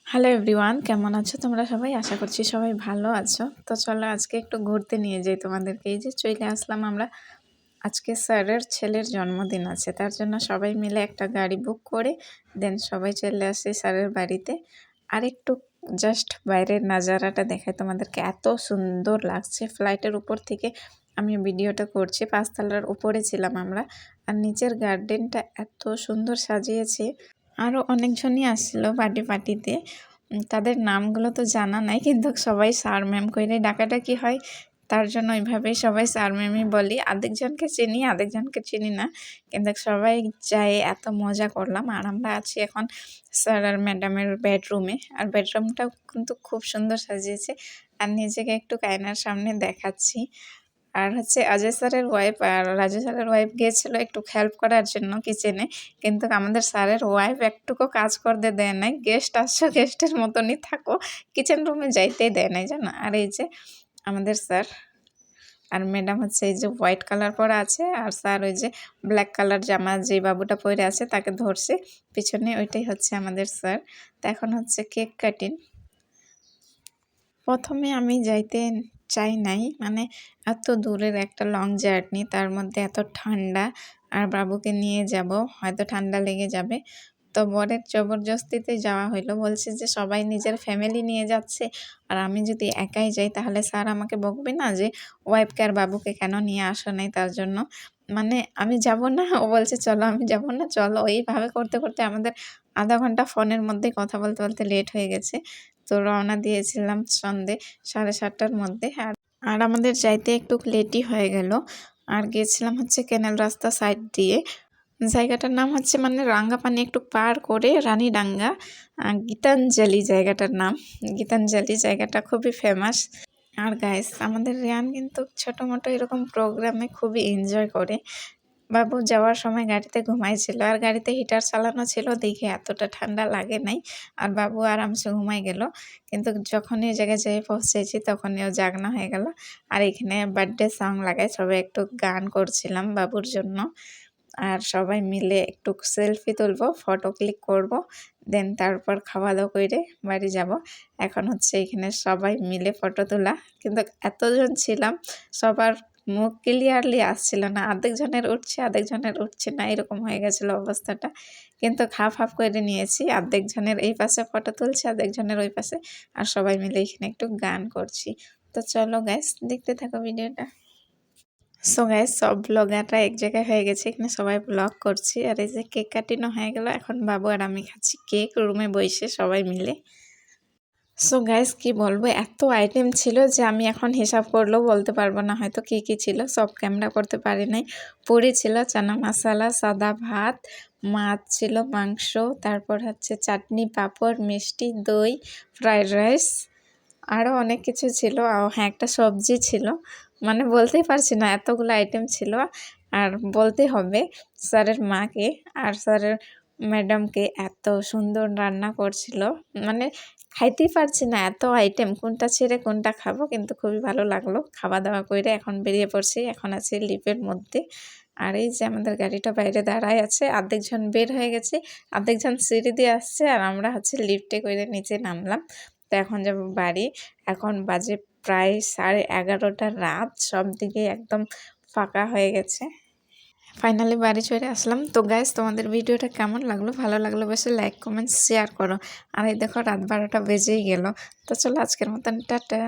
Hello everyone, কেমন আছো তোমরা সবাই? আশা করছি সবাই ভালো আছো। তো চলো আজকে একটু ঘুরতে নিয়ে যাই তোমাদেরকে। এই যে চলে আসলাম আমরা। আজকে স্যারের ছেলের জন্মদিন আছে, তার জন্য সবাই মিলে একটা গাড়ি বুক করে দেন সবাই চলে আসে স্যারের বাড়িতে। আর একটু জাস্ট বাইরের নাজারাটা দেখায় তোমাদেরকে, এত সুন্দর লাগছে। ফ্লাইটের উপর থেকে আমি ভিডিওটা করছি, 5তলার উপরে ছিলাম আমরা। আর নিচের গার্ডেনটা এত সুন্দর সাজিয়েছে। আরও অনেকজনই আসছিল পার্টিতে। তাদের নামগুলো তো জানা নাই, কিন্তু সবাই স্যার ম্যাম কইরে ডাকাডাকি হয়, তার জন্য ওইভাবেই সবাই স্যার ম্যামই বলি। আরেকজনকে চিনি, আরেকজনকে চিনি না, কিন্তু সবাই যায়। এত মজা করলাম। আর আমরা আছি এখন স্যার আর ম্যাডামের বেডরুমে। আর বেডরুমটাও কিন্তু খুব সুন্দর সাজিয়েছে। আর নিজেকে একটু আয়নার সামনে দেখাচ্ছি। আর হচ্ছে অজয় স্যারের ওয়াইফ আর রাজু স্যারের ওয়াইফ গিয়েছিল একটু হেল্প করার জন্য কিচেনে, কিন্তু আমাদের স্যারের ওয়াইফ একটুকু কাজ করতে দেয় নাই। গেস্ট আসছো, গেস্টের মতনই থাকো, কিচেন রুমে যাইতেই দেয় নাই, জানো। আর এই যে আমাদের স্যার আর ম্যাডাম হচ্ছে এই যে হোয়াইট কালার পরা আছে, আর স্যার ওই যে ব্ল্যাক কালার জামা যে বাবুটা পরে আছে তাকে ধরছে পিছনে, ওইটাই হচ্ছে আমাদের স্যার। তো এখন হচ্ছে কেক কাটিং। প্রথমে আমি যাইতে চাই নাই, মানে এত দূরের একটা লং জার্নি, তার মধ্যে এত ঠান্ডা, আর বাবুকে নিয়ে যাব, হয়তো ঠান্ডা লেগে যাবে। তো বরের জবরদস্তিতে যাওয়া হইলো। বলছে যে সবাই নিজের ফ্যামিলি নিয়ে যাচ্ছে, আর আমি যদি একাই যাই তাহলে স্যার আমাকে বকবে না যে ওয়াইফকে আর বাবুকে কেন নিয়ে আসো নাই। তার জন্য মানে আমি যাব না। ও বলছে চলো, আমি যাব না, চলো। এইভাবে করতে করতে আমাদের আধা ঘন্টা ফোনের মধ্যেই কথা বলতে বলতে লেট হয়ে গেছে। তো রওনা দিয়েছিলাম সন্ধে 7:30টার মধ্যে। আর আমাদের যাইতে একটু লেটই হয়ে গেল। আর গিয়েছিলাম হচ্ছে ক্যানেল রাস্তা সাইড দিয়ে। জায়গাটার নাম হচ্ছে মানে রাঙ্গাপানি একটু পার করে রানীডাঙ্গা, গীতাঞ্জলি জায়গাটার নাম। গীতাঞ্জলি জায়গাটা খুবই ফেমাস। আর গাইস, আমাদের রিয়ান কিন্তু ছোটো মোটো এরকম প্রোগ্রামে খুবই এনজয় করে। বাবু যাওয়ার সময় গাড়িতে ঘুমাইছিল, আর গাড়িতে হিটার চালানো ছিল দেখে এতটা ঠান্ডা লাগে নাই, আর বাবু আরামসে ঘুমাই গেল। কিন্তু যখনই জায়গায় যেয়ে পৌঁছেছি তখনই ও জাগনা হয়ে গেল। আর এখানে বার্থডে সং লাগায় সবাই একটু গান করছিলাম বাবুর জন্য। আর সবাই মিলে একটু সেলফি তুলবো, ফটো ক্লিক করব, দেন তারপর খাওয়া দাওয়া করে বাড়ি যাব। এখন হচ্ছে এখানে সবাই মিলে ফটো তোলা, কিন্তু এতজন ছিলাম সবার মুখ ক্লিয়ারলি আসছিল না। আধেকজনের উঠছে, আধেকজনের উঠছে না, এরকম হয়ে গেছিলো অবস্থাটা। কিন্তু হাফ হাফ করে নিয়েছি, আধেকজনের এই পাশে ফটো তুলছে, আধেকজনের ওই পাশে, আর সবাই মিলে এখানে একটু গান করছি। তো চলো গাইস, দেখতে থাকো ভিডিওটা। সো গাইস, সব ব্লগাররা এক জায়গায় হয়ে গেছে, এখানে সবাই ব্লগ করছি। আর এই যে কেক কাটিনো হয়ে গেল, এখন বাবু আর আমি খাচ্ছি কেক রুমে বসে সবাই মিলে। সো গাইস, কি বলবো, এত আইটেম ছিল যে আমি এখন হিসাব করলেও বলতে পারবো না হয়তো কী কী ছিল। সব ক্যামেরা করতে পারি নাই। পুরি ছিল, চানা মশলা, সাদা ভাত, মাছ ছিল, মাংস, তারপর হচ্ছে চাটনি, পাঁপড়, মিষ্টি, দই, ফ্রাইড রাইস, আরও অনেক কিছু ছিল। হ্যাঁ, একটা সবজি ছিল, মানে বলতেই পারছি না, এতগুলো আইটেম ছিল। আর বলতে হবে স্যারের মাকে আর স্যারের ম্যাডামকে, এত সুন্দর রান্না করছিল, মানে খাইতেই পারছি না, এত আইটেম, কোনটা ছেড়ে কোনটা খাবো। কিন্তু খুবই ভালো লাগলো। খাওয়া দাওয়া করে এখন বেরিয়ে পড়ছি, এখন আছি লিফের মধ্যে। আর এই যে আমাদের গাড়িটা বাইরে দাঁড়ায় আছে, অর্ধেকজন বের হয়ে গেছে, অর্ধেকজন সিঁড়ি দিয়ে আসছে, আর আমরা হচ্ছে লিফটে করে নিচে নামলাম। তো এখন যাব বাড়ি। এখন বাজে প্রায় 11:30 রাত, সব দিকে একদম ফাঁকা হয়ে গেছে। ফাইনালি বাড়ি চলে আসলাম। তো গাইস, তোমাদের ভিডিওটা কেমন লাগলো? ভালো লাগলো অবশ্যই লাইক কমেন্ট শেয়ার করো। আর এই দেখো রাত 12টা বেজেই গেল। তো চলো আজকের মতন টাটা।